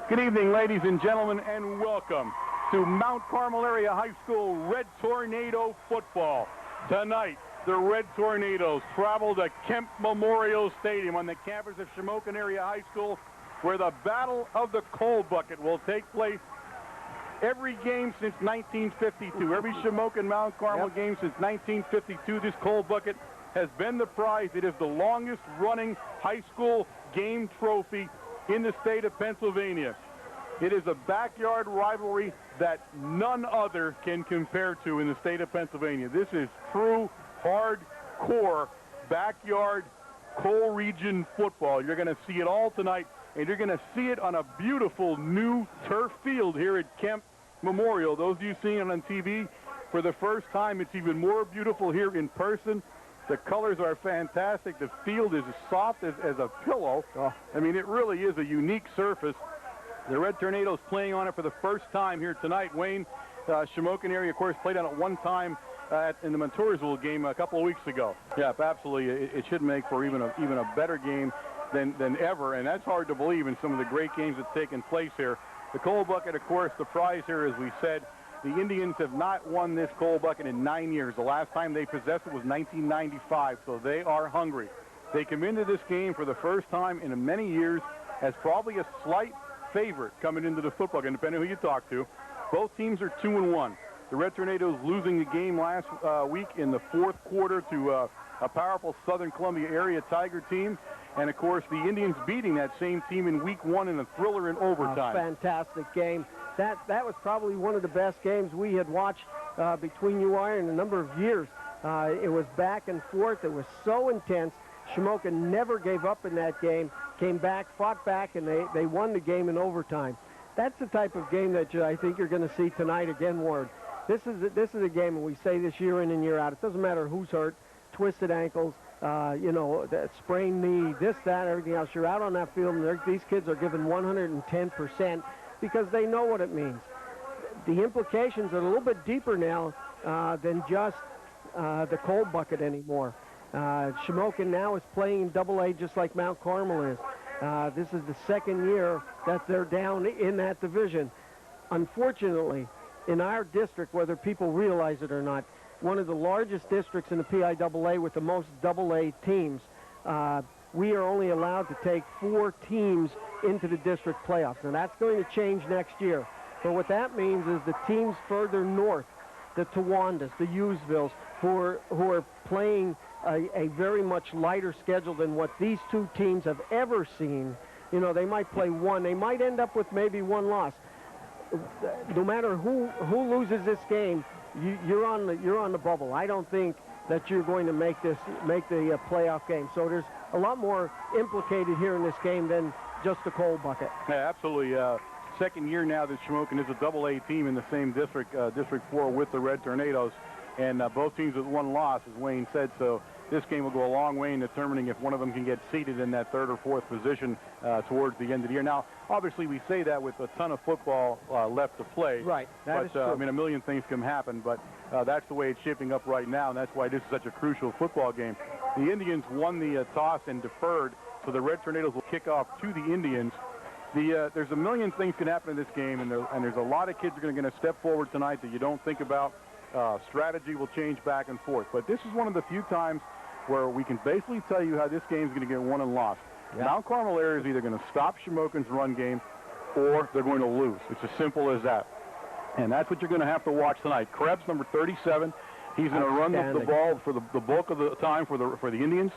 Good evening, ladies and gentlemen, and welcome to Mount Carmel Area High School Red Tornado football. Tonight, the Red Tornadoes travel to Kemp Memorial Stadium on the campus of Shamokin Area High School, where the Battle of the Coal Bucket will take place. Every game since 1952, every Shamokin Mount Carmel game since 1952, this coal bucket has been the prize. It is the longest running high school game trophy in the state of Pennsylvania. It is a backyard rivalry that none other can compare to in the state of Pennsylvania. This is true hardcore backyard coal region football. You're going to see it all tonight, and you're going to see it on a beautiful new turf field here at Kemp Memorial. Those of you seeing it on TV for the first time, it's even more beautiful here in person. The colors are fantastic. The field is as soft as a pillow. I mean, it really is a unique surface. The Red Tornadoes playing on it for the first time here tonight. Wayne, Shamokin area, of course, played on it one time in the Montoursville game a couple of weeks ago. Yeah, absolutely. It should make for even a better game than ever, and that's hard to believe in some of the great games that's taken place here. The coal bucket, of course, the prize here, as we said, the Indians have not won this coal bucket in 9 years. The last time they possessed it was 1995, so they are hungry. They come into this game for the first time in many years as probably a slight favorite coming into the football game, depending on who you talk to. Both teams are 2-1. The Red Tornadoes losing the game last week in the fourth quarter to a powerful Southern Columbia area Tiger team. And, of course, the Indians beating that same team in week 1 in a thriller in overtime. Fantastic game. That was probably one of the best games we had watched between UR in a number of years. It was back and forth. It was so intense. Shamokin never gave up in that game, came back, fought back, and they won the game in overtime. That's the type of game that I think you're going to see tonight again, Ward. This is a game, and we say this year in and year out. It doesn't matter who's hurt, twisted ankles, that sprained knee, this, that, everything else. You're out on that field, and these kids are given 110% because they know what it means. The implications are a little bit deeper now than just the coal bucket anymore. Shamokin now is playing AA just like Mount Carmel is. This is the second year that they're down in that division. Unfortunately, in our district, whether people realize it or not, one of the largest districts in the PIAA with the most AA teams, we are only allowed to take 4 teams into the district playoffs. And that's going to change next year. But what that means is the teams further north, the Towandas, the Hughesvilles, who are playing a very much lighter schedule than what these two teams have ever seen. You know, they might play one. They might end up with maybe one loss. No matter who loses this game, you're on the bubble. I don't think that you're going to make the playoff game. So there's a lot more implicated here in this game than just the coal bucket. Yeah, absolutely. Second year now that Shamokin is a AA team in the same district, District 4 with the Red Tornadoes, and both teams with one loss, as Wayne said. So this game will go a long way in determining if one of them can get seated in that 3rd or 4th position towards the end of the year. Now, obviously, we say that with a ton of football left to play. Right. That is true. I mean, a million things can happen, but that's the way it's shaping up right now, and that's why this is such a crucial football game. The Indians won the toss and deferred, so the Red Tornadoes will kick off to the Indians. There's a million things can happen in this game, and there's a lot of kids that are going to step forward tonight that you don't think about. Strategy will change back and forth, but this is one of the few times where we can basically tell you how this game is going to get won and lost. Yep. Mount Carmel area is either going to stop Shamokin's run game or they're going to lose. It's as simple as that. And that's what you're going to have to watch tonight. Krebs, number 37, he's going to run the ball for the bulk of the time for the Indians.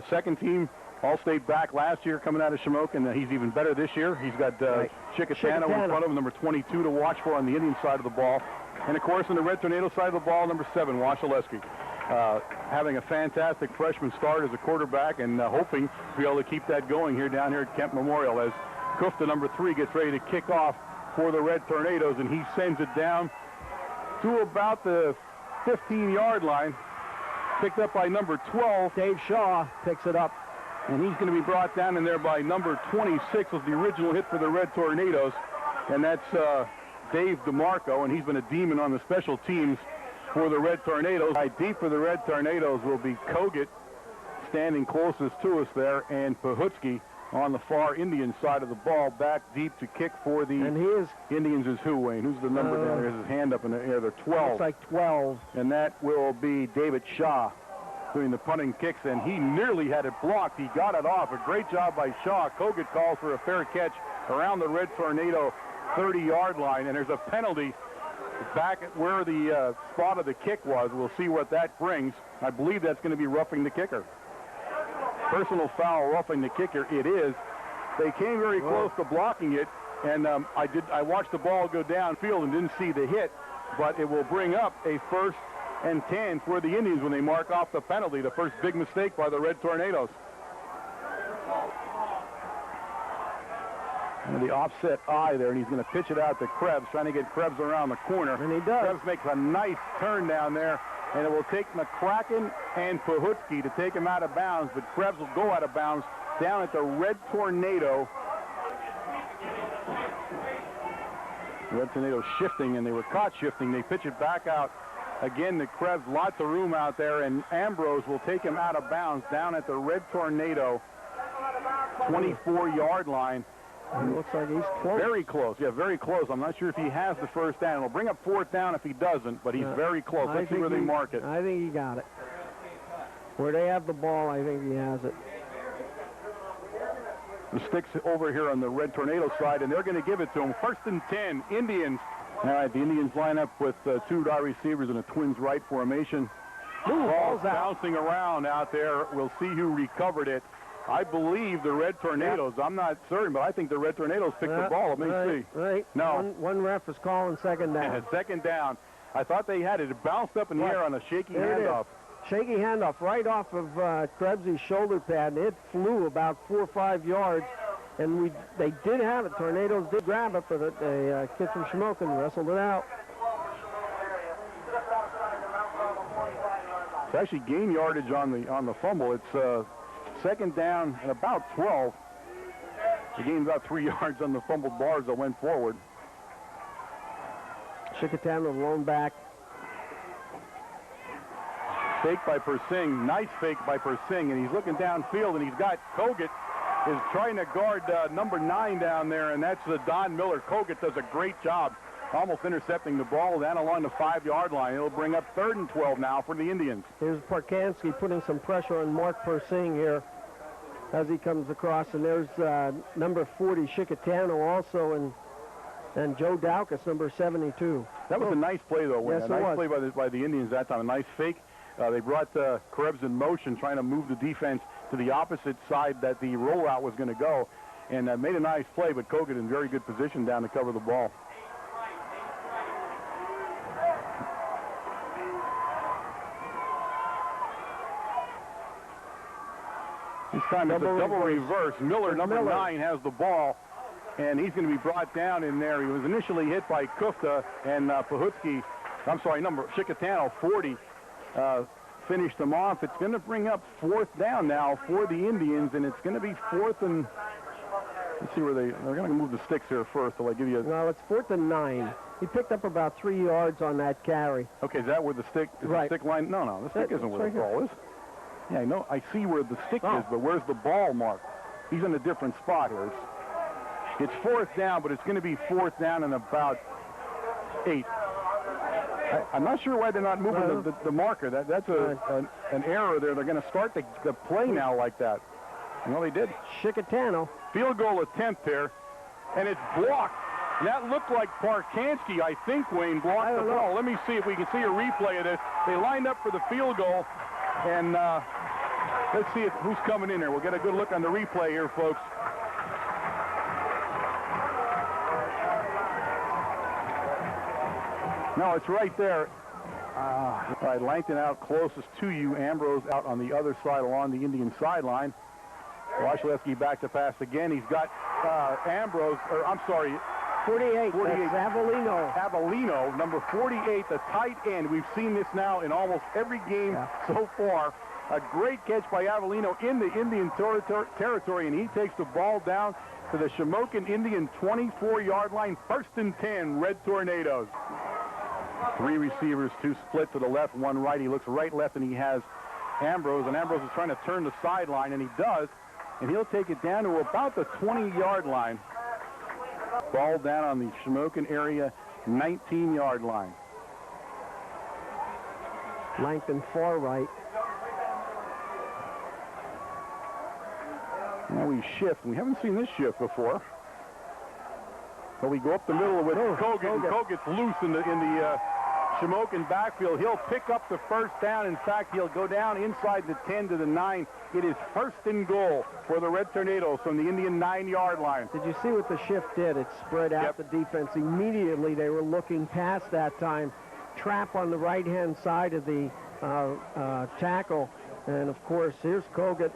Second team All-State back last year coming out of Shamokin. He's even better this year. He's got Chickatano in front of him, number 22 to watch for on the Indian side of the ball. And, of course, on the Red Tornado side of the ball, number 7, Wasilewski. Having a fantastic freshman start as a quarterback and hoping to be able to keep that going down here at Kemp Memorial as Kufta, number 3, gets ready to kick off for the Red Tornadoes, and he sends it down to about the 15-yard line, picked up by number 12. Dave Shaw picks it up. And he's going to be brought down in there by number 26, was the original hit for the Red Tornadoes, and that's Dave DeMarco, and he's been a demon on the special teams for the Red Tornadoes. Deep for the Red Tornadoes will be Kogut, standing closest to us there, and Pahutsky on the far Indian side of the ball, back deep to kick for the Indians is who, Wayne? Who's the number down there? His hand up in the air. They're 12. Looks like 12. And that will be David Shaw doing the punting kicks, and he nearly had it blocked. He got it off. A great job by Shaw. Kogut calls for a fair catch around the Red Tornado 30-yard line, and there's a penalty back at where the spot of the kick was. We'll see what that brings. I believe that's going to be roughing the kicker. Personal foul, roughing the kicker. It is. They came very close to blocking it, and I watched the ball go downfield and didn't see the hit, but it will bring up a 1st and 10 for the Indians when they mark off the penalty, the first big mistake by the Red Tornadoes. And the offset eye there, and he's going to pitch it out to Krebs, trying to get Krebs around the corner. And he does. Krebs makes a nice turn down there, and it will take McCracken and Pahutski to take him out of bounds, but Krebs will go out of bounds down at the Red Tornado. Red Tornado shifting, and they were caught shifting. They pitch it back out again to Krebs. Lots of room out there, and Ambrose will take him out of bounds down at the Red Tornado 24-yard line. It looks like he's close. Very close. Yeah, very close. I'm not sure if he has the first down. It'll bring up 4th down if he doesn't, but he's very close. Let's see where they mark it. I think he got it. Where they have the ball, I think he has it. The sticks over here on the Red Tornado side, and they're going to give it to him. 1st and 10, Indians. All right, the Indians line up with 2 wide receivers in a twins right formation. Ball's bouncing around out there. We'll see who recovered it. I believe the Red Tornadoes. I'm not certain, but I think the Red Tornadoes picked the ball. Let me see. Right. No. One ref is calling second down. And second down. I thought they had it. It bounced up in the air on a shaky handoff. Shaky handoff right off of Krebs' shoulder pad, and it flew about 4 or 5 yards. And they did have it. Tornadoes did grab it, but the kid from Shamokin wrestled it out. It's actually gain yardage on the fumble. It's second down and about 12. They gained about 3 yards on the fumbled bars that went forward. Chickatano blown back. Fake by Persing. Nice fake by Persing, and he's looking downfield, and he's got Kogut is trying to guard number 9 down there, and that's Don Miller. Kogut does a great job almost intercepting the ball down along the 5-yard line. It'll bring up 3rd and 12 now for the Indians. Here's Parkansky putting some pressure on Mark Persing here as he comes across, and there's number 40, Chickatano also, and Joe Daukus, number 72. That was a nice play, though. Yes, a nice play by the Indians that time. A nice fake. They brought Krebs in motion, trying to move the defense to the opposite side that the rollout was going to go, and made a nice play, but Kogut in very good position down to cover the ball. This time it's a double reverse. Miller, number 9, has the ball, and he's going to be brought down in there. He was initially hit by Kufta, and Pahutski, Chickatano, 40, finished him off. It's going to bring up 4th down now for the Indians, and it's going to be 4th and, let's see where they're going to move the sticks here first. So I give you Well, it's 4th and 9. He picked up about 3 yards on that carry. Okay, is that where the stick, the stick line? No, the stick isn't where the ball is. Yeah, I know. I see where the stick is, but where's the ball mark? He's in a different spot here. It's 4th down, but it's going to be 4th down and about 8. I'm not sure why they're not moving the marker. That's an error there. They're going to start the play now like that. Well, they did. Chickatano. Field goal attempt there, and it's blocked. And that looked like Parkansky, I think, Wayne, blocked the ball. Let me see if we can see a replay of this. They lined up for the field goal, and let's see who's coming in there. We'll get a good look on the replay here, folks. No, it's right there. All right, Langton out closest to you. Ambrose out on the other side along the Indian sideline. Wasilewski back to pass again. He's got Ambrose, or I'm sorry, 48. That's Avellino. Avellino, number 48, the tight end. We've seen this now in almost every game so far. A great catch by Avellino in the Indian territory, and he takes the ball down to the Shamokin Indian 24-yard line. 1st and 10, Red Tornadoes. 3 receivers, 2 split to the left, 1 right. He looks right, left, and he has Ambrose, and Ambrose is trying to turn the sideline, and he does. and he'll take it down to about the 20-yard line. Ball down on the Shamokin area 19-yard line. Langton far right. Now we shift. We haven't seen this shift before. But we go up the middle with Kogut. And Kogut's loose in the Shamokin backfield. He'll pick up the first down. In fact, he'll go down inside the 10 to the 9. It is 1st and goal for the Red Tornadoes from the Indian 9-yard line. Did you see what the shift did? It spread out the defense. Immediately they were looking past that time. Trap on the right-hand side of the tackle. And, of course, here's Kogut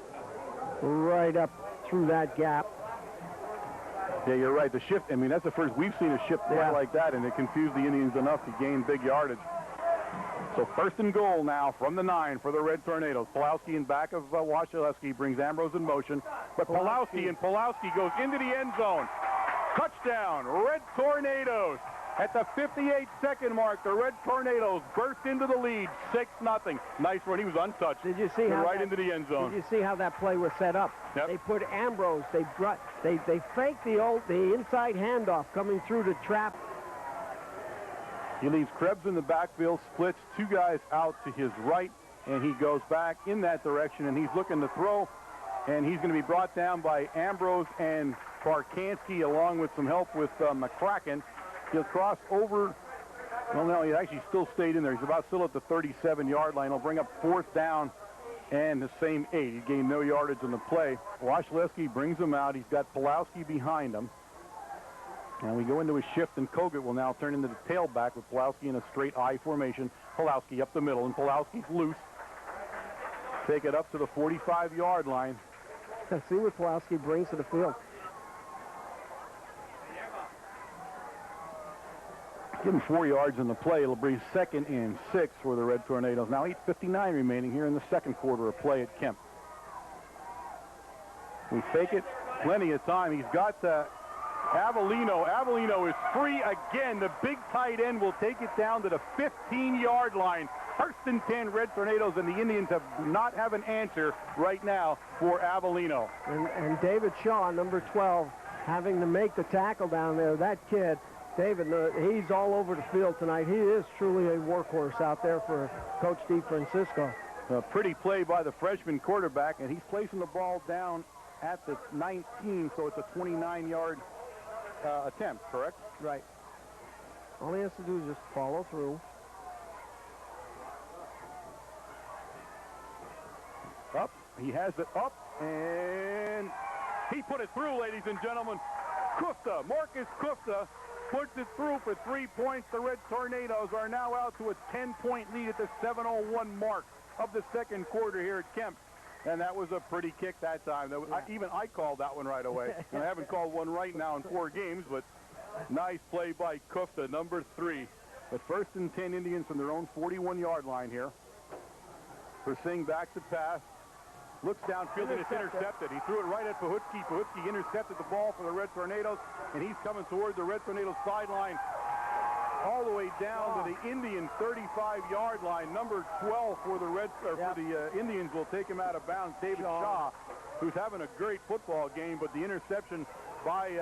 right up through that gap. Yeah, you're right. The shift, I mean, that's the first we've seen a shift play like that, and it confused the Indians enough to gain big yardage. So 1st and goal now from the 9 for the Red Tornadoes. Pulowski in back of Wasilewski brings Ambrose in motion. But Pulowski goes into the end zone. Touchdown, Red Tornadoes. At the 58-second mark, the Red Tornadoes burst into the lead, 6-0. Nice run. He was untouched. Did you see how right into the end zone? Did you see how that play was set up? Yep. They put Ambrose. They faked the inside handoff coming through the trap. He leaves Krebs in the backfield, splits 2 guys out to his right, and he goes back in that direction, and he's looking to throw, and he's going to be brought down by Ambrose and Barkanski, along with some help with McCracken. He'll cross over. Well, no, he actually still stayed in there. He's about still at the 37-yard line. He'll bring up 4th down and the same 8. He gained no yardage on the play. Wasilewski brings him out. He's got Pulowski behind him. And we go into a shift, and Kogut will now turn into the tailback with Pulowski in a straight I formation. Pulowski up the middle, and Pulowski's loose. Take it up to the 45-yard line. Let's see what Pulowski brings to the field. Give him 4 yards in the play. It'll be 2nd and 6 for the Red Tornadoes. Now 8:59 remaining here in the second quarter of play at Kemp. We fake it. Plenty of time. He's got Avellino. Avellino is free again. The big tight end will take it down to the 15-yard line. 1st and 10 Red Tornadoes, and the Indians not have an answer right now for Avellino. And David Shaw, number 12, having to make the tackle down there. That kid, David, he's all over the field tonight. He is truly a workhorse out there for Coach DeFrancisco. A pretty play by the freshman quarterback, and he's placing the ball down at the 19, so it's a 29-yard attempt, correct? Right. All he has to do is just follow through. Up. He has it up, and he put it through, ladies and gentlemen. Kufta, Marcus Kufta, puts it through for 3 points. The Red Tornadoes are now out to a 10-point lead at the 7:01 mark of the second quarter here at Kemp. And that was a pretty kick that time. Even I called that one right away. And I haven't called one right now in 4 games, but nice play by Kufta, number 3. But 1st and 10 Indians from their own 41-yard line here. Pursuing back to pass. Looks downfield, and it's intercepted. He threw it right at Pahutski. Pahutski intercepted the ball for the Red Tornadoes, and he's coming toward the Red Tornadoes sideline all the way down to the Indian 35-yard line. Number 12 for the Indians will take him out of bounds. David Shaw, who's having a great football game, but the interception by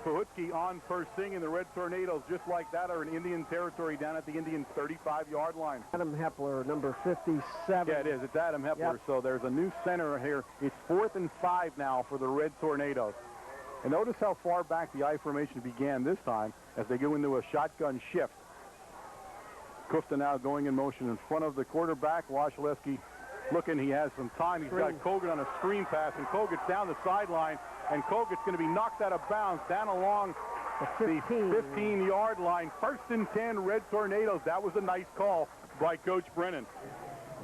Pahutski on Persing, and the Red Tornadoes, just like that, are in Indian territory down at the Indian 35-yard line. Adam Hepler, number 57. Yeah, it is. It's Adam Hepler. Yep. So there's a new center here. It's 4th and 5 now for the Red Tornadoes. And notice how far back the I formation began this time as they go into a shotgun shift. Kufta now going in motion in front of the quarterback. Wasilewski looking. He has some time. He's got Kogut on a screen pass, and Kogut's down the sideline. And Kogut's going to be knocked out of bounds down along the 15-yard line. 1st and 10 Red Tornadoes. That was a nice call by Coach Brennan.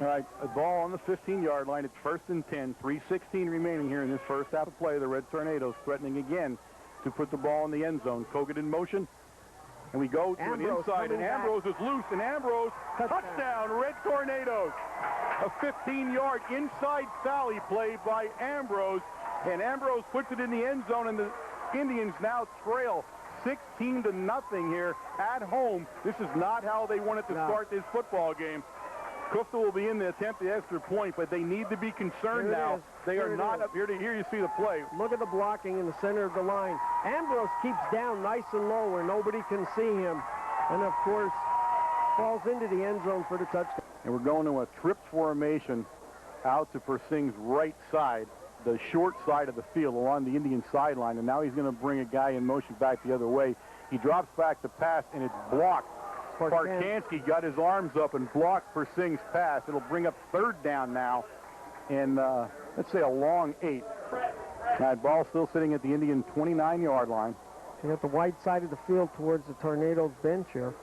All right, a ball on the 15-yard line. It's 1st and 10. 3:16 remaining here in this first half of play. The Red Tornadoes threatening again to put the ball in the end zone. Kogut in motion. And we go to an inside, and Ambrose is loose, and Ambrose, touchdown, Red Tornadoes. A 15-yard inside sally play by Ambrose, and Ambrose puts it in the end zone, and the Indians now trail 16-0 here at home. This is not how they wanted to start this football game. Kufta will be in to attempt the extra point, but they need to be concerned now. They are not up here. Here you see the play. Look at the blocking in the center of the line. Ambrose keeps down nice and low where nobody can see him. And, of course, falls into the end zone for the touchdown. And we're going to a trips formation out to Persing's right side, the short side of the field along the Indian sideline. And now he's going to bring a guy in motion back the other way. He drops back to pass, and it's blocked. Parkansky got his arms up and blocked Persing's pass. It'll bring up third down now, and let's say a long 8. That ball still sitting at the Indian 29-yard line. You got the wide side of the field towards the Tornadoes bench here.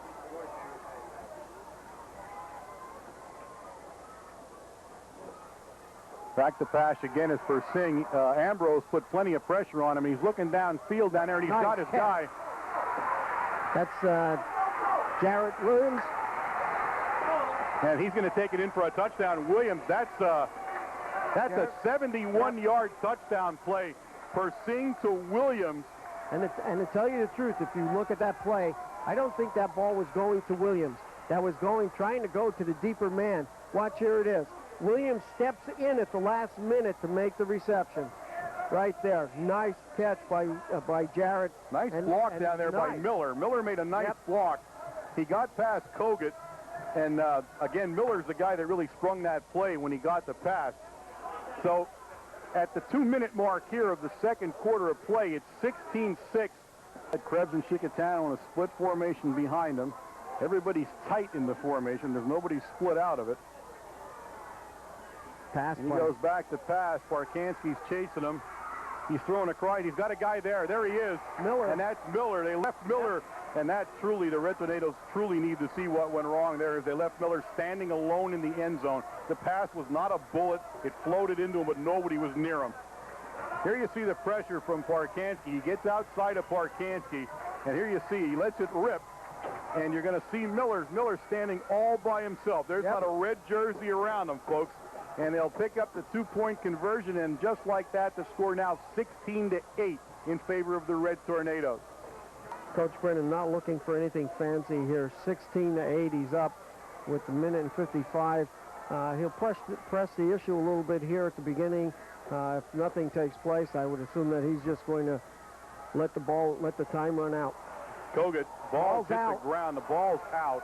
Back to pass again is Persing. Ambrose put plenty of pressure on him. He's looking downfield down there, and he's got his guy. That's Jarrett Williams. And he's going to take it in for a touchdown. Williams, that's a 71-yard touchdown play. Persing to Williams. And to tell you the truth, if you look at that play, I don't think that ball was going to Williams. That was trying to go to the deeper man. Watch, here it is. Williams steps in at the last minute to make the reception. Right there. Nice catch by Jarrett. Nice block down there by Miller. Miller made a nice block. He got past Kogut. And, again, Miller's the guy that really sprung that play when he got the pass. So, at the 2-minute mark here of the second quarter of play, it's 16-6. Krebs and Chickatano in a split formation behind him. Everybody's tight in the formation. There's nobody split out of it. Pass. And he goes back to pass. Parkansky's chasing him. He's throwing across. He's got a guy there. There he is. Miller. And that's Miller. They left Miller. And that truly, the Red Tornadoes truly need to see what went wrong there as they left Miller standing alone in the end zone. The pass was not a bullet. It floated into him, but nobody was near him. Here you see the pressure from Parkansky. He gets outside of Parkansky. And here you see, he lets it rip. And you're going to see Miller standing all by himself. There's not a red jersey around him, folks. And they'll pick up the 2-point conversion, and just like that, the score now 16-8 in favor of the Red Tornadoes. Coach Brennan not looking for anything fancy here. 16-8, he's up with a minute and 55. He'll press the issue a little bit here at the beginning. If nothing takes place, I would assume that he's just going to let the time run out. Kogut, ball's hit the ground. The ball's out.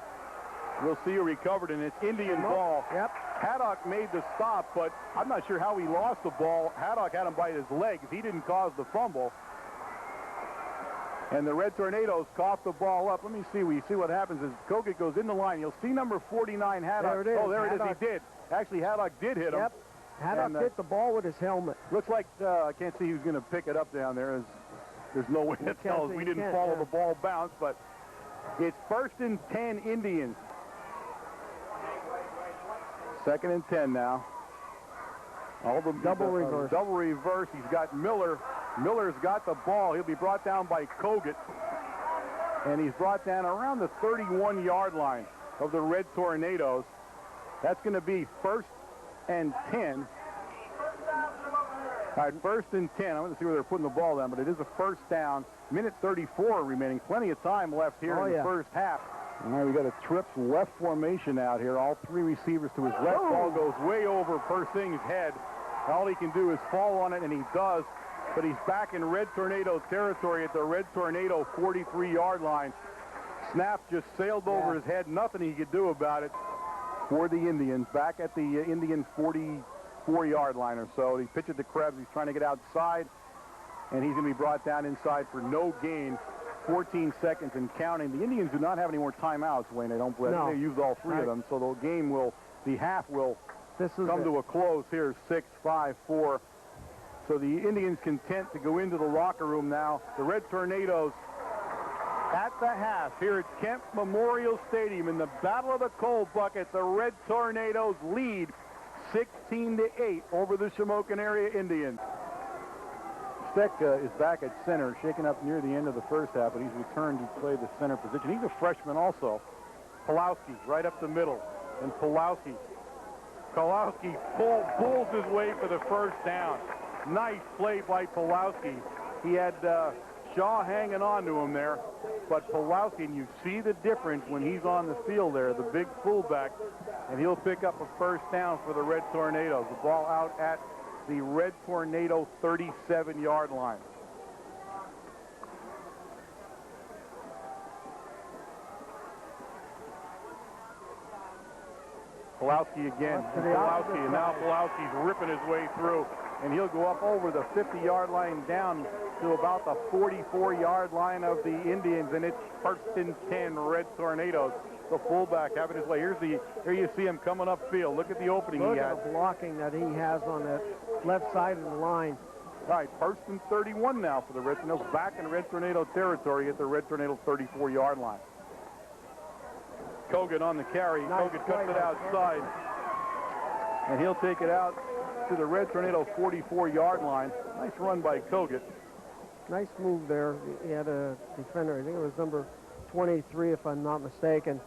We'll see who recovered, and it's Indian ball. Yep. Haddock made the stop, but I'm not sure how he lost the ball. Haddock had him by his legs. He didn't cause the fumble. And the Red Tornadoes cough the ball up. Let me see. We see what happens as Kogut goes in the line. You'll see number 49, Haddock. There it is. Oh, there it is. He did. Actually, Haddock did hit him. Yep. Haddock hit the ball with his helmet. Looks like I can't see who's going to pick it up down there. There's no way to tell. We didn't follow the ball bounce, but it's 1st and 10 Indians. 2nd and 10 now. Double reverse. Double reverse. He's got Miller. Miller's got the ball. He'll be brought down by Kogut. And he's brought down around the 31-yard line of the Red Tornadoes. That's going to be 1st and 10. All right, 1st and 10. I want to see where they're putting the ball down, but it is a first down. Minute 34 remaining. Plenty of time left here in the first half. All right, we got a trips left formation out here. All 3 receivers to his left. Ball goes way over Persing's head. All he can do is fall on it, and he does. But he's back in Red Tornado territory at the Red Tornado 43-yard line. Snap just sailed over his head. Nothing he could do about it for the Indians. Back at the Indian 44-yard line or so. He pitched it to Krebs. He's trying to get outside, and he's going to be brought down inside for no gain. 14 seconds and counting. The Indians do not have any more timeouts, Wayne. They don't play. They used all 3 of them, so the half will come to a close here. 6-5-4. So the Indians content to go into the locker room now. The Red Tornadoes at the half here at Kemp Memorial Stadium in the Battle of the Coal Bucket. The Red Tornadoes lead 16-8 over the Shamokin area Indians. Steck is back at center, shaken up near the end of the first half, but he's returned to play the center position. He's a freshman also. Pulowski right up the middle, and Pulowski pulls his way for the first down. Nice play by Pulowski. He had Shaw hanging on to him there, but Pawlowski, and you see the difference when he's on the field there, the big fullback, and he'll pick up a first down for the Red Tornadoes. The ball out at the Red Tornado 37-yard line. Pawlowski again. Pawlowski, and now Pawlowski's ripping his way through, and he'll go up over the 50-yard line down to about the 44-yard line of the Indians, and it's first and 10 Red Tornadoes. The fullback having his way. Here you see him coming upfield. Look at the opening he has. Look at the blocking that he has on the left side of the line. All right, first and 31 now for the Red Tornadoes, back in Red Tornado territory at the Red Tornado 34-yard line. Kogut on the carry. Nice Kogut cuts it outside, and he'll take it out to the Red Tornado 44-yard line. Nice run by Kogut. Nice move there. He had a defender. I think it was number 23, if I'm not mistaken.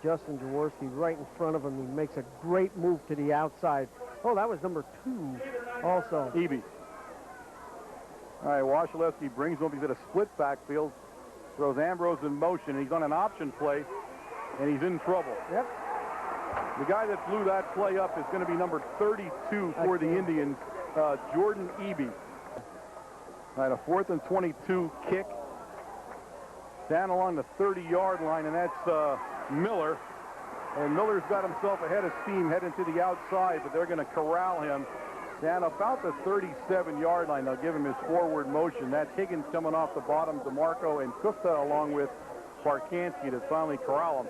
Justin Jaworski right in front of him. He makes a great move to the outside. Oh, that was number 2 also. Eby. All right, Wasilewski brings him up. He's at a split backfield. Throws Ambrose in motion. He's on an option play, and he's in trouble. Yep. The guy that blew that play up is going to be number 32 for the Indians, Jordan Eby. All right, a 4th and 22 kick down along the 30-yard line, and that's Miller. And Miller's got himself ahead of steam heading to the outside, but they're going to corral him down about the 37-yard line. They'll give him his forward motion. That's Higgins coming off the bottom, DeMarco and Kusta along with Barkanski to finally corral him.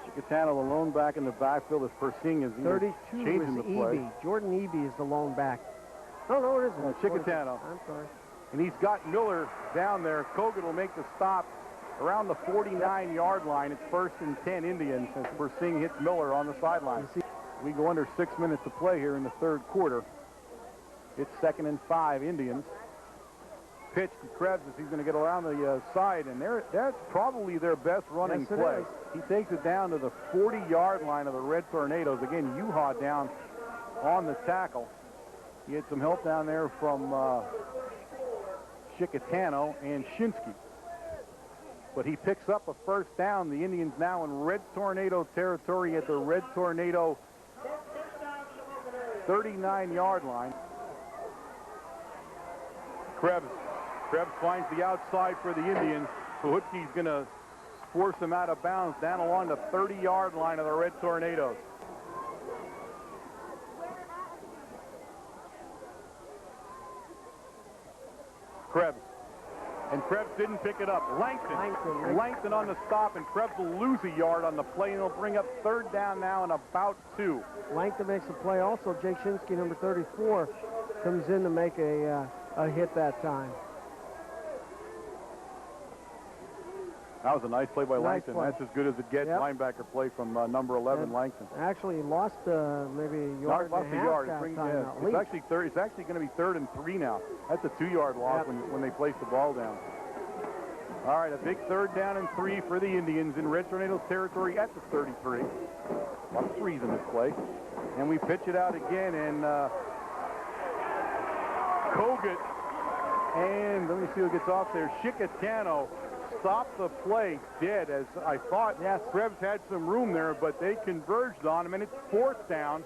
Chicatano, the lone back in the backfield, as Persing is 32 changing is the play. Eby. Jordan Eby is the lone back. No, it isn't. Chicatano. I'm sorry. And he's got Miller down there. Kogut will make the stop around the 49-yard line. It's first and 10 Indians as Persing hits Miller on the sideline. We go under 6 minutes to play here in the third quarter. It's 2nd and 5 Indians. Pitch to Krebs as he's going to get around the side, and that's probably their best running play. He takes it down to the 40-yard line of the Red Tornadoes. Again, Yuha down on the tackle. He had some help down there from Chicatano and Shinsky. But he picks up a first down. The Indians now in Red Tornado territory at the Red Tornado 39-yard line. Krebs finds the outside for the Indians. Pahutski's going to force him out of bounds down along the 30-yard line of the Red Tornadoes. Krebs. And Krebs didn't pick it up. Langton on the stop, and Krebs will lose a yard on the play, and he'll bring up third down now and about 2. Langton makes a play also. Jake Shinsky, number 34, comes in to make a hit that time. That was a nice play by Langton. Play. That's as good as it gets. Yep. Linebacker play from number 11, Langton. Actually, he lost maybe a yard and a half that time. It's actually going to be 3rd and 3 now. That's a 2-yard loss when they place the ball down. All right, a big 3rd down and 3 for the Indians in Red Tornadoes territory at the 33. A lot of 3s in this play. And we pitch it out again, and Kogut, and let me see who gets off there. Chicatano stopped the play dead, as I thought. Yes. Krebs had some room there, but they converged on him, and it's 4th down.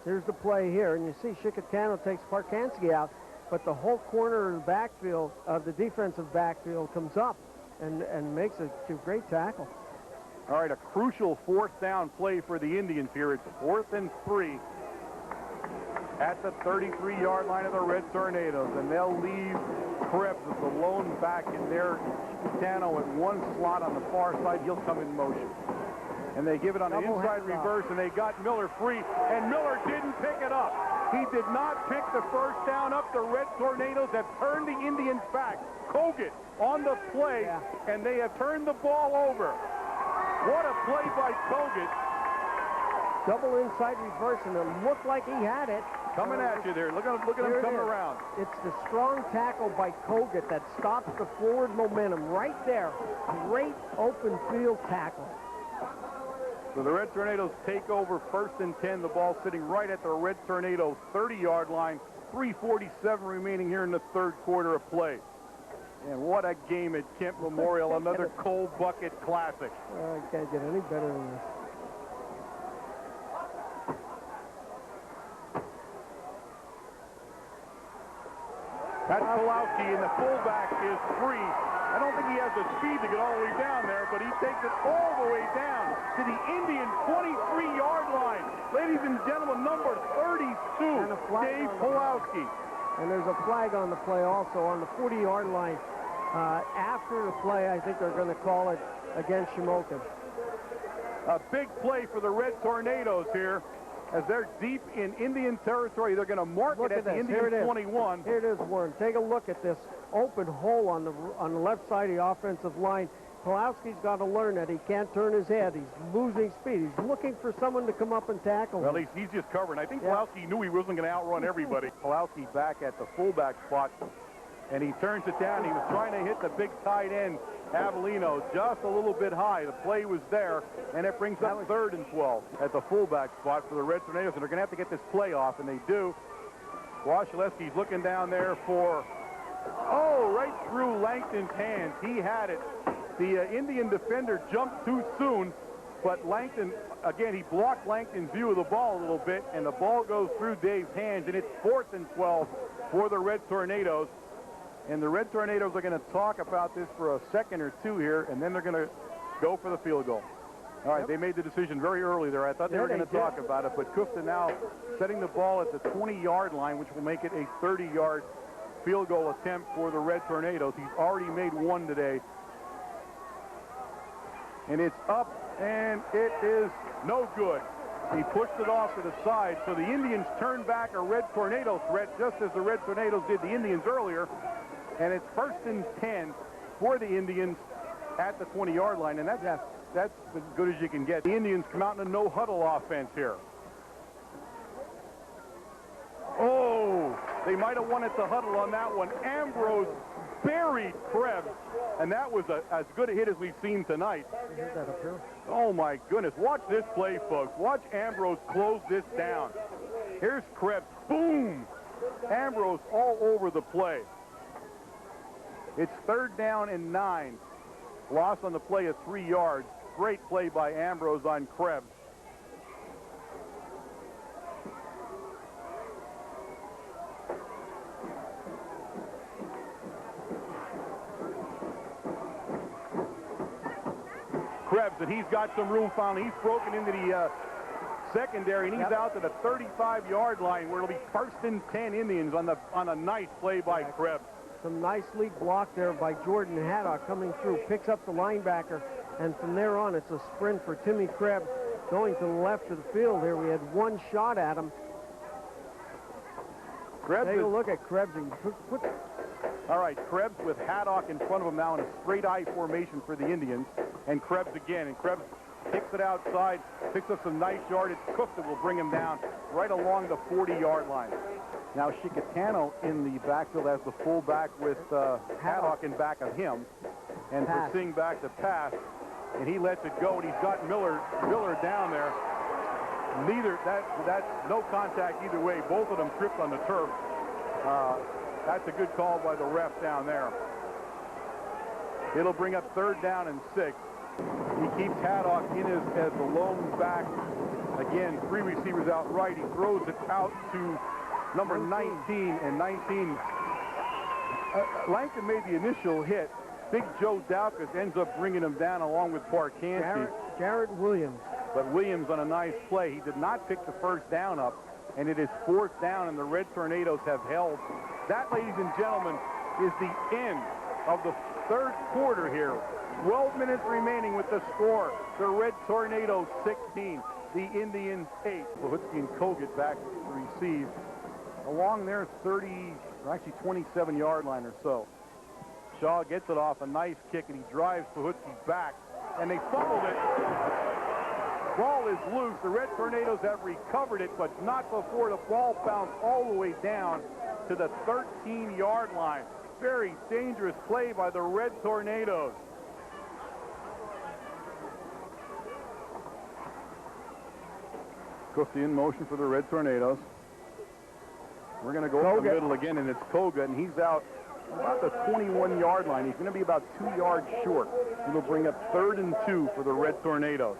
Here's the play here, and you see Chicatano takes Barkanski out, but the whole corner of the backfield, of the defensive backfield, comes up and makes a great tackle. All right, a crucial 4th down play for the Indians here. It's 4th and 3 at the 33-yard line of the Red Tornadoes, and they'll leave Krebs as the lone back in there. Chicatano at one slot on the far side. He'll come in motion. And they give it on an inside reverse, and they got Miller free, and Miller didn't pick it up. He did not pick the first down up. The Red Tornadoes have turned the Indians back. Kogut on the play, and they have turned the ball over. What a play by Kogut. Double inside reverse, and it looked like he had it. Coming at you there. Look at him coming around. It's the strong tackle by Kogut that stops the forward momentum right there. Great open field tackle. So the Red Tornadoes take over 1st and 10. The ball sitting right at the Red Tornado 30-yard line. 3:47 remaining here in the third quarter of play. And what a game at Kemp Memorial, another cold bucket classic. I can't get any better than this. That's Pulowski, and the fullback is free. I don't think he has the speed to get all the way down there, but he takes it all the way down to the Indian 23-yard line. Ladies and gentlemen, number 32, Dave Pulowski. And there's a flag on the play also on the 40-yard line. After the play, I think they're going to call it against Shamokin. A big play for the Red Tornadoes here. As they're deep in Indian territory, they're going to mark it at the Indian 21. Here it is, Warren. Take a look at this open hole on the left side of the offensive line. Pulowski's got to learn that he can't turn his head. He's losing speed. He's looking for someone to come up and tackle him. Well, he's just covering. I think Pulowski knew he wasn't going to outrun everybody. Pulowski back at the fullback spot, and he turns it down. He was trying to hit the big tight end, Avellino, just a little bit high. The play was there, and it brings up 3rd and 12 at the fullback spot for the Red Tornadoes, and they're going to have to get this play off, and they do. Wasilewski's looking down there for, right through Langton's hands. He had it. The Indian defender jumped too soon, but Langton, again, he blocked Langton's view of the ball a little bit, and the ball goes through Dave's hands, and it's 4th and 12 for the Red Tornadoes. And the Red Tornadoes are going to talk about this for a second or two here, and then they're going to go for the field goal. All right, they made the decision very early there. I thought they were going to talk about it, but Kufta now setting the ball at the 20-yard line, which will make it a 30-yard field goal attempt for the Red Tornadoes. He's already made one today. And it's up, and it is no good. He pushed it off to the side, so the Indians turn back a Red Tornado threat, just as the Red Tornadoes did the Indians earlier. And it's 1st and 10 for the Indians at the 20-yard line, and that's as good as you can get. The Indians come out in a no-huddle offense here. Oh, they might have won at the huddle on that one. Ambrose buried Krebs, and that was as good a hit as we've seen tonight. Oh, my goodness. Watch this play, folks. Watch Ambrose close this down. Here's Krebs. Boom! Ambrose all over the play. It's 3rd down and 9. Loss on the play of 3 yards. Great play by Ambrose on Krebs. Krebs, and he's got some room finally. He's broken into the secondary, and he's out to the 35-yard line where it'll be 1st and 10 Indians on a nice play by Krebs. Some nicely blocked there by Jordan Haddock coming through, picks up the linebacker, and from there on it's a sprint for Timmy Krebs going to the left of the field here. We had one shot at him. Take a look at Krebs. All right, Krebs with Haddock in front of him now in a straight eye formation for the Indians, and Krebs again, and Krebs kicks it outside, picks up some nice yardage. Kufta will bring him down right along the 40-yard line. Now Chicatano in the backfield as the fullback with Haddock in back of him, and pursuing back the pass, and he lets it go, and he's got Miller down there. That's no contact either way. Both of them tripped on the turf. That's a good call by the ref down there. It'll bring up 3rd down and 6. He keeps Haddock in as the lone back. Again, 3 receivers out right. He throws it out to number 19, and 19. Langton made the initial hit. Big Joe Daukus ends up bringing him down along with Parkansky. Garrett Williams. But Williams on a nice play. He did not pick the 1st down up, and it is 4th down, and the Red Tornadoes have held. That, ladies and gentlemen, is the end of the 3rd quarter here. 12 minutes remaining with the score. The Red Tornadoes 16, the Indians 8. Bohutsky and Kogut back to receive along their 27-yard line or so. Shaw gets it off a nice kick, and he drives Bohutsky back, and they fumbled it. Ball is loose. The Red Tornadoes have recovered it, but not before the ball bounced all the way down to the 13-yard line. Very dangerous play by the Red Tornadoes. Kufta in motion for the Red Tornadoes. We're going to go up the middle again, and it's Koga, and he's out about the 21-yard line. He's going to be about 2 yards short. It'll bring up 3rd and 2 for the Red Tornadoes.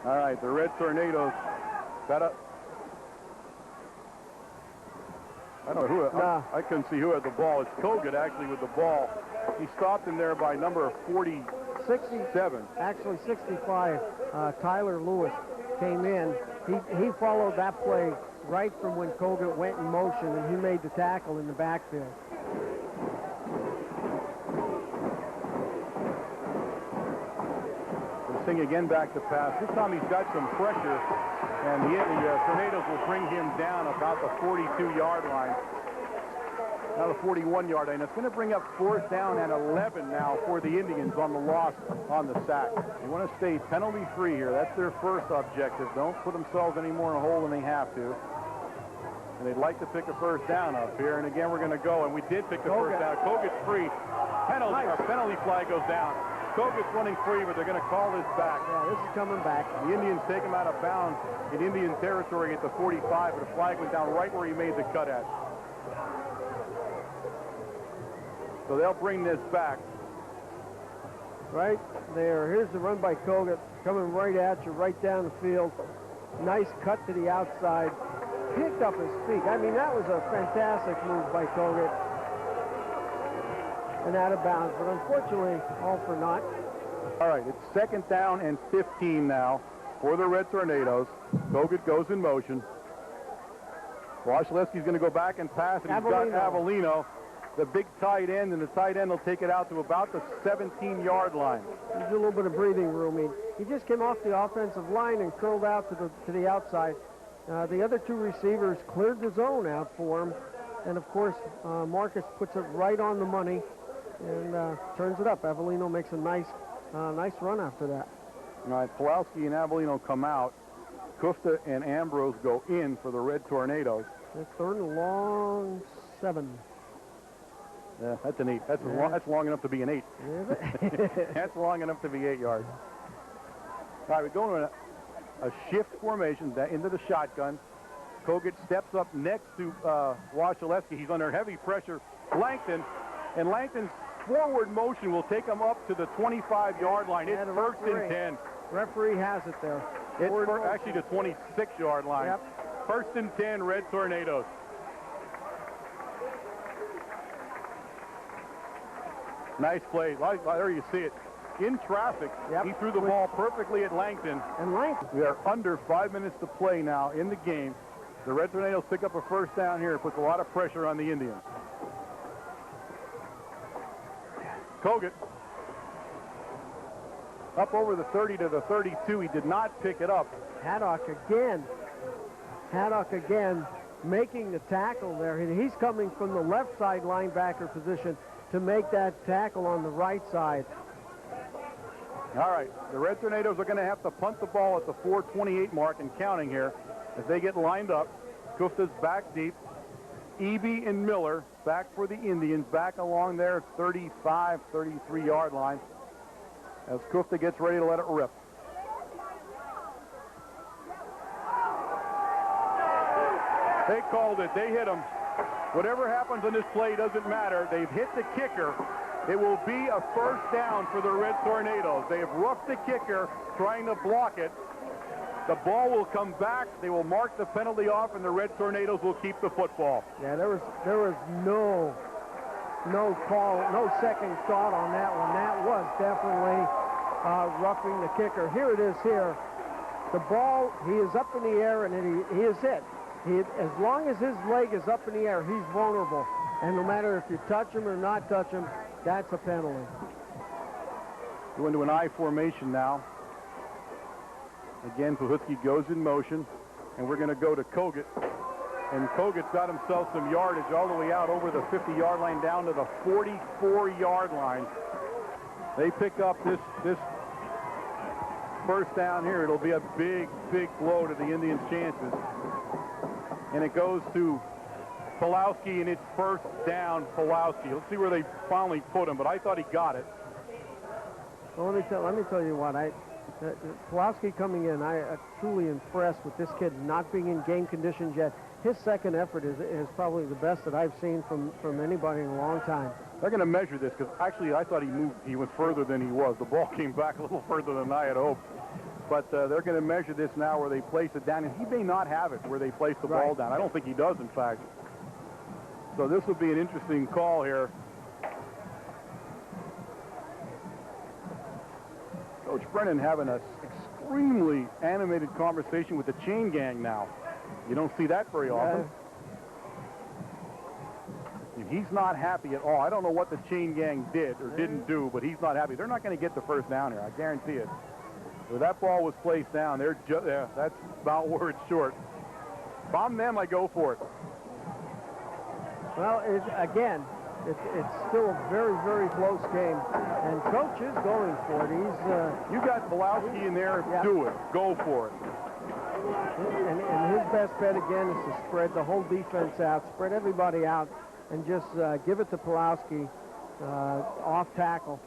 All right, the Red Tornadoes got up. I don't know who. I couldn't see who had the ball. It's Kogut actually with the ball. He stopped him there by number 47. Actually 65. Tyler Lewis came in. He followed that play right from when Kogut went in motion, and he made the tackle in the backfield. Sing again back to pass. This time he's got some pressure, and the Tornadoes will bring him down about the 42-yard line. Now the 41-yard line. It's going to bring up 4th down and 11 now for the Indians on the loss on the sack. They want to stay penalty-free here. That's their first objective. Don't put themselves any more in a hole than they have to. And they'd like to pick a 1st down up here. And again, we're going to go, and we did pick the 1st down. Kogut's free. Penalty flag goes down. Kogut's running free, but they're going to call this back. Yeah, this is coming back. The Indians take him out of bounds in Indian territory at the 45, but the flag went down right where he made the cut at. So they'll bring this back. Right there. Here's the run by Kogut, coming right at you, right down the field. Nice cut to the outside. Picked up his feet. I mean, that was a fantastic move by Kogut. And out of bounds, but unfortunately, all for naught. All right, it's 2nd down and 15 now for the Red Tornadoes. Kogut goes in motion. Wasilewski's going to go back and pass, and he's got Avellino, the big tight end, and the tight end will take it out to about the 17-yard line. There's a little bit of breathing room. He just came off the offensive line and curled out to the outside. The other 2 receivers cleared the zone out for him, and of course, Marcus puts it right on the money and turns it up. Avellino makes a nice run after that. All right, Pulowski and Avellino come out. Kufta and Ambrose go in for the Red Tornadoes. It's 3rd and long 7. Yeah, that's an 8. That's long enough to be an 8. Is it? That's long enough to be 8 yards. All right, we go into a shift formation into the shotgun. Kogut steps up next to Wasilewski. He's under heavy pressure. Langton, and Langton's forward motion will take him up to the 25-yard line. It's 1st and 10. Referee has it there. It's actually the 26-yard line. Yep. 1st and 10, Red Tornadoes. Nice play. There you see it. In traffic, he threw the ball perfectly at Langton. And Langton. We are under 5 minutes to play now in the game. The Red Tornadoes pick up a 1st down here. It puts a lot of pressure on the Indians. Kogut up over the 30 to the 32. He did not pick it up. Haddock again making the tackle there. He's coming from the left side linebacker position to make that tackle on the right side. All right, the Red Tornadoes are going to have to punt the ball at the 4:28 mark and counting here as they get lined up. Kufta's back deep. Eby and Miller back for the Indians, back along their 35, 33-yard line as Kufta gets ready to let it rip. They called it. They hit him. Whatever happens on this play doesn't matter. They've hit the kicker. It will be a 1st down for the Red Tornadoes. They have roughed the kicker, trying to block it. The ball will come back. They will mark the penalty off, and the Red Tornadoes will keep the football. Yeah, there was no call, no second thought on that one. That was definitely roughing the kicker. Here it is here. The ball, he is up in the air, and he is hit. As long as his leg is up in the air, he's vulnerable. And no matter if you touch him or not touch him, that's a penalty. Go into an I formation now. Again, Pahutski goes in motion, and we're going to go to Kogut. And Kogut's got himself some yardage all the way out over the 50-yard line down to the 44-yard line. They pick up this 1st down here. It'll be a big, big blow to the Indians' chances. And it goes to Pulowski, and it's 1st down, Pulowski. Let's see where they finally put him, but I thought he got it. Well, let me tell you what. Pulowski coming in, I'm truly impressed with this kid not being in game conditions yet. his second effort is probably the best that I've seen from anybody in a long time. They're going to measure this because actually I thought he went further than he was. The ball came back a little further than I had hoped. But they're going to measure this now where they place it down. And he may not have it where they place the ball down. I don't think he does, in fact. So this will be an interesting call here. Coach Brennan having an extremely animated conversation with the chain gang now. You don't see that very often. And he's not happy at all. I don't know what the chain gang did or didn't do, but he's not happy. They're not going to get the first down here. I guarantee it. Where that ball was placed down, that's about where it's short. If I'm them, I go for it. Well, again, it's still a very, very close game, and Coach is going for it. You got Pulowski in there. Do it. Go for it. And his best bet again is to spread the whole defense out, spread everybody out, and just give it to Pulowski off tackle.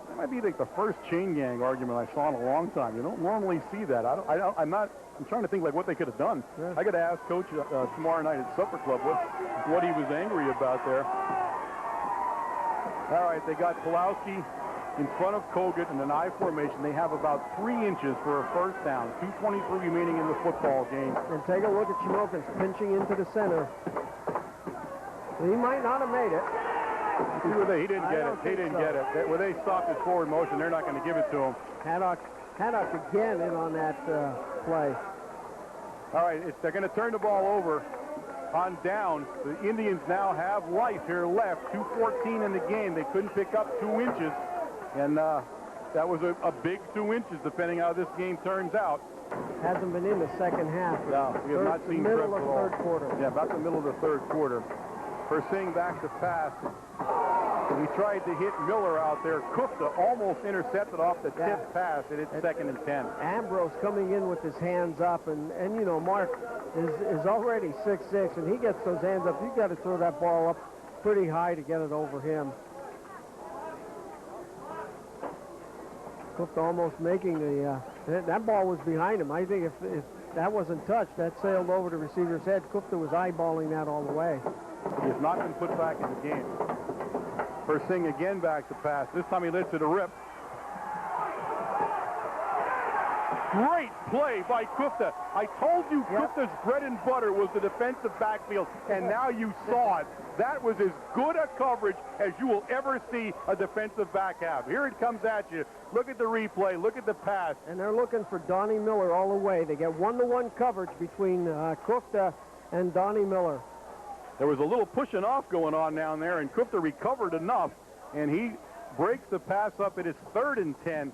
That might be like the first chain gang argument I saw in a long time. You don't normally see that. I'm trying to think like what they could have done. Yeah. I got to ask Coach tomorrow night at Supper Club what he was angry about there. All right, they got Pulowski in front of Kogut in an I formation. They have about 3 inches for a first down. 2:23 remaining in the football game. And take a look at Shamokin's pinching into the center. He might not have made it. He didn't get it. He didn't get it. Where they stopped his forward motion, they're not going to give it to him. Haddock again in on that play. All right, they're going to turn the ball over on down. The Indians now have life here left. 2:14 in the game. They couldn't pick up 2 inches, and that was a big 2 inches, depending how this game turns out. Hasn't been in the second half. No, we have not seen middle of third quarter. Yeah, about the middle of the third quarter. Persing back to pass. He tried to hit Miller out there. Kufta almost intercepted off the tip pass, and it's 2nd and 10. Ambrose coming in with his hands up, and you know, Mark is already 6'6", and he gets those hands up. You've got to throw that ball up pretty high to get it over him. Kufta almost making the, that ball was behind him. I think if that wasn't touched, that sailed over the receiver's head. Kufta was eyeballing that all the way. He has not been put back in the game. Persing again back to pass. This time he lets it rip. Great play by Kufta. I told you Kufta's bread and butter was the defensive backfield, and now you saw it. That was as good a coverage as you will ever see a defensive back have. Here it comes at you. Look at the replay. Look at the pass. And they're looking for Donnie Miller all the way. They get one-to-one coverage between Kufta and Donnie Miller. There was a little pushing off going on down there, and Kufta recovered enough, and he breaks the pass up. It is 3rd and 10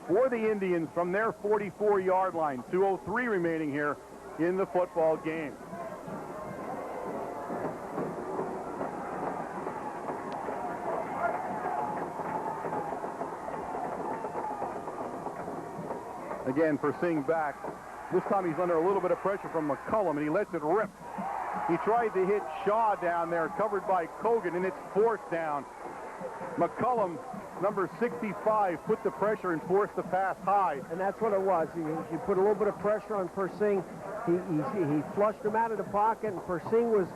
for the Indians from their 44-yard line. 2:03 remaining here in the football game. Again, Persing back. This time he's under a little bit of pressure from McCullum, and he lets it rip. He tried to hit Shaw down there, covered by Kogut, and it's 4th down. McCullum, number 65, put the pressure and forced the pass high. And that's what it was. You put a little bit of pressure on Persing. He flushed him out of the pocket, and Persing was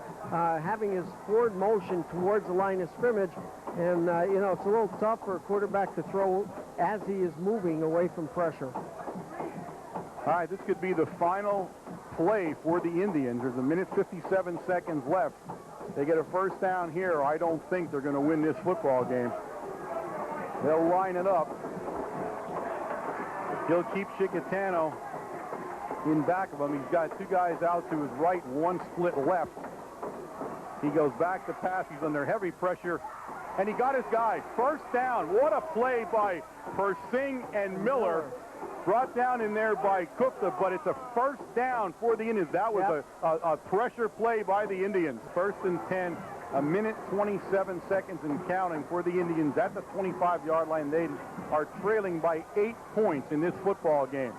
having his forward motion towards the line of scrimmage. And, you know, it's a little tough for a quarterback to throw as he is moving away from pressure. All right, this could be the final play for the Indians. There's 1:57 seconds left. They get a first down here. I don't think they're going to win this football game. They'll line it up. He'll keep Chickatano in back of him. He's got 2 guys out to his right, 1 split left. He goes back to pass. He's under heavy pressure, and he got his guy. First down. What a play by Persing and Miller. Brought down in there by Kufta, but it's a first down for the Indians. That was a pressure play by the Indians. 1st and 10, 1:27 seconds and counting for the Indians at the 25-yard line. They are trailing by 8 points in this football game.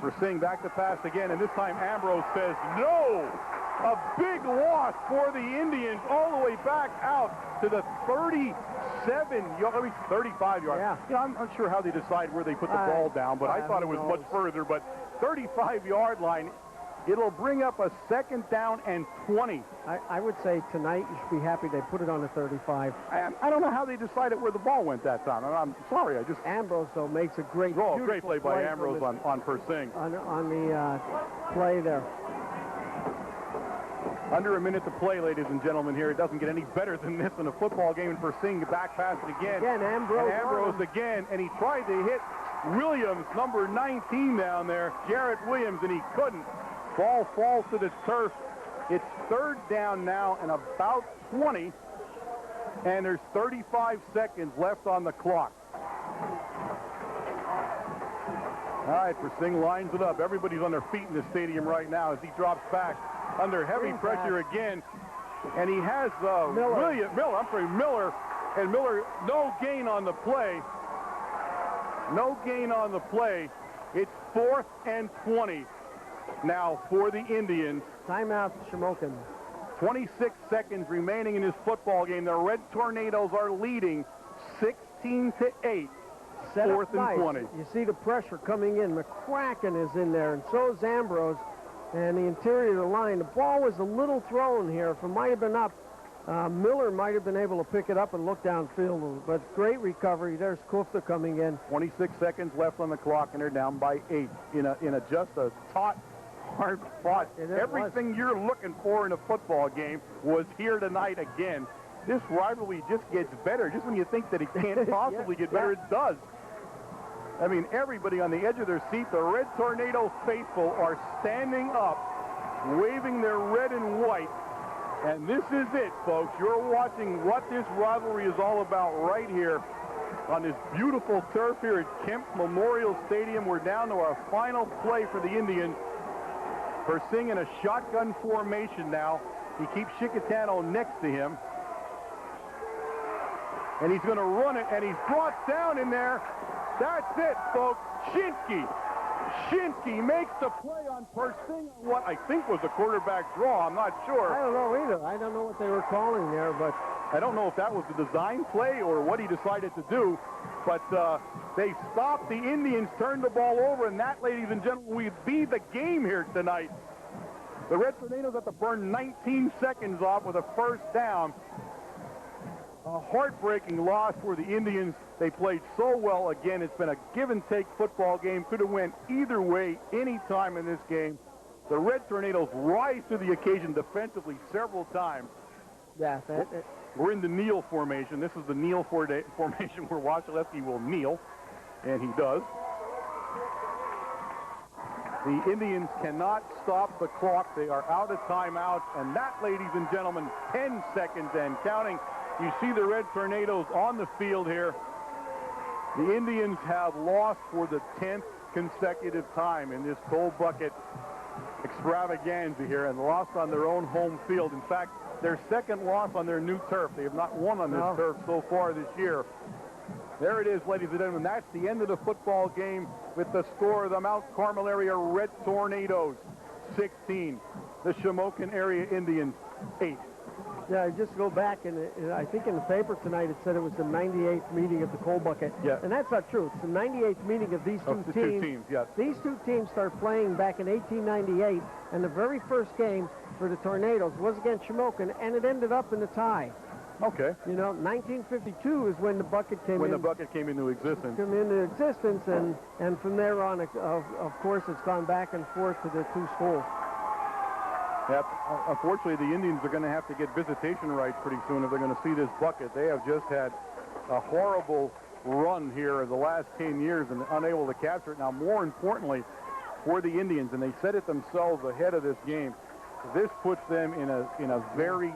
Persing back to pass again, and this time Ambrose says no. A big loss for the Indians all the way back out to the 35 yards. Yeah. You know, I'm not sure how they decide where they put the ball down, but I thought it was much further. But 35-yard line, It'll bring up a 2nd down and 20. I would say tonight you should be happy they put it on the 35. I don't know how they decided where the ball went that time. I'm sorry. Ambrose, though, makes a great play by Ambrose on Persing. On the play there. Under a minute to play, ladies and gentlemen, here. It doesn't get any better than this in a football game. And Persing back pass it again. Again, Ambrose again. And he tried to hit Williams, number 19 down there, Jarrett Williams, and he couldn't. Ball falls to the turf. It's 3rd down now and about 20. And there's 35 seconds left on the clock. All right, Persing lines it up. Everybody's on their feet in the stadium right now as he drops back under heavy pressure again. And he has Miller. And Miller, no gain on the play. No gain on the play. It's 4th and 20 now for the Indians. Timeout, Shamokin. 26 seconds remaining in this football game. The Red Tornadoes are leading 16-8. 4th and 20. You see the pressure coming in. McCracken is in there, and so is Ambrose. And the interior of the line. The ball was a little thrown here. If it might have been up, Miller might have been able to pick it up and look downfield. But great recovery. There's Kufta coming in. 26 seconds left on the clock, and they're down by 8 in a just a taut, hard fought. Everything you're looking for in a football game was here tonight again. This rivalry just gets better. Just when you think that it can't possibly get better, it does. I mean, everybody on the edge of their seat, the Red Tornado faithful are standing up, waving their red and white. And this is it, folks. You're watching what this rivalry is all about right here on this beautiful turf here at Kemp Memorial Stadium. We're down to our final play for the Indians. Persing in a shotgun formation now. He keeps Chickatano next to him. And he's going to run it, and he's brought down in there. That's it, folks. Shinsky makes the play on Persing, what I think was a quarterback draw. I'm not sure. I don't know either. I don't know what they were calling there, but I don't know if that was the design play or what he decided to do. But they stopped. The Indians turned the ball over, and that, ladies and gentlemen, would be the game here tonight. The Red Tornadoes have to burn 19 seconds off with a 1st down. A heartbreaking loss for the Indians. They played so well. Again, it's been a give-and-take football game. Could have went either way any time in this game. The Red Tornadoes rise to the occasion defensively several times. Yeah, we're in the kneel formation. This is the kneel formation where Wasilewski will kneel, and he does. The Indians cannot stop the clock. They are out of timeouts, and that, ladies and gentlemen, 10 seconds and counting. You see the Red Tornadoes on the field here. The Indians have lost for the 10th consecutive time in this cold bucket extravaganza here, and lost on their own home field. In fact, their 2nd loss on their new turf. They have not won on this turf so far this year. There it is, ladies and gentlemen. That's the end of the football game with the score of the Mount Carmel area Red Tornadoes 16. The Shamokin area Indians 8. Yeah, just go back, and I think in the paper tonight it said it was the 98th meeting of the Cold Bucket. Yeah. And that's not true. It's the 98th meeting of these two teams. Yes. These two teams started playing back in 1898, and the very first game for the Tornadoes was against Shamokin, and it ended up in a tie. Okay. You know, 1952 is when the bucket came in. When the bucket came into existence. And from there on, of course, it's gone back and forth to the two schools. Yep. Unfortunately, the Indians are going to have to get visitation rights pretty soon if they're going to see this bucket. They have just had a horrible run here in the last 10 years and unable to capture it. Now, more importantly, for the Indians, and they said it themselves ahead of this game, this puts them in a very